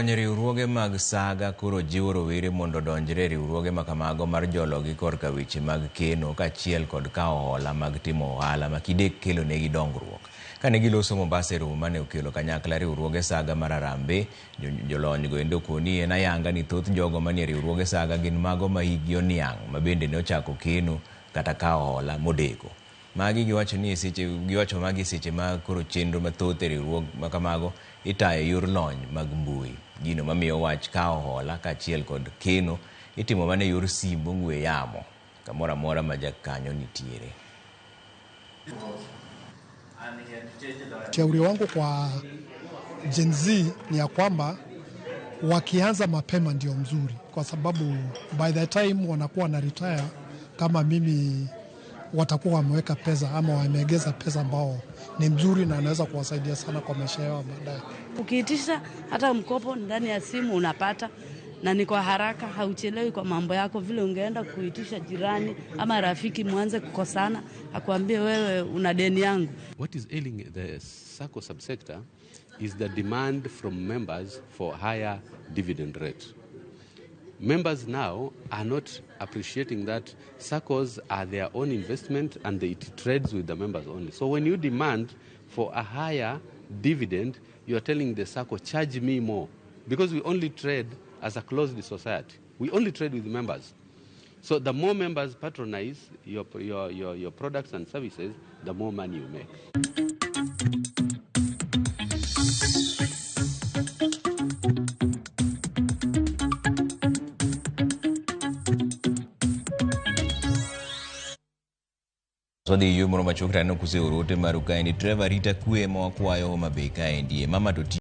Jolony riwruoge mag saga koro jiwo rawere mondo donjre riwruoge makamago mar jologi korka weche mag keno kaachiel kod kawo hola mag timo ohala makidek kelo negi dongruok. Kane giloso Mombasa romo mane okelo kanyakla riwruoge saga mar Arambe, jolony go endo koni en ayanga ni thoth jogo manie riwruoge saga gin mago ma higi oniang' ma bende ne ochako keno kata kawo hola modeko. Magi giwacho magi seche ma koro chenro mathoth e riwruog makamago itayo yor lony mag mbui. Gino mamiyo wach kawo hola kaachiel kod keno itimo mana yor simu ong'we yamo kamoro amora ma jakanyo nitiere. Shauri wangu kwa Gen Z ni ya kwamba wakianza mapema ndio mzuri, kwa sababu by the time wanakuwa na retire kama mimi, watakuwa wameweka pesa ama wameegeza pesa ambao ni mzuri na anaweza kuwasaidia sana kwa maisha yao baadaye. Ukiitisha hata mkopo ndani ya simu unapata, na ni kwa haraka, hauchelewi kwa mambo yako vile ungeenda kuitisha jirani ama rafiki mwanze kukosana akwambie wewe una deni yangu. What is ailing the SACCO subsector is the demand from members for higher dividend rate. Members now are not appreciating that SACCOs are their own investment and it trades with the members only. So when you demand for a higher dividend, you are telling the SACCO, charge me more, because we only trade as a closed society. We only trade with members. So the more members patronize your products and services, the more money you make. So the humor machokra no kuse urote maruka ni Trevor Rita kue mo kwayo Homa Bay ka endie mama to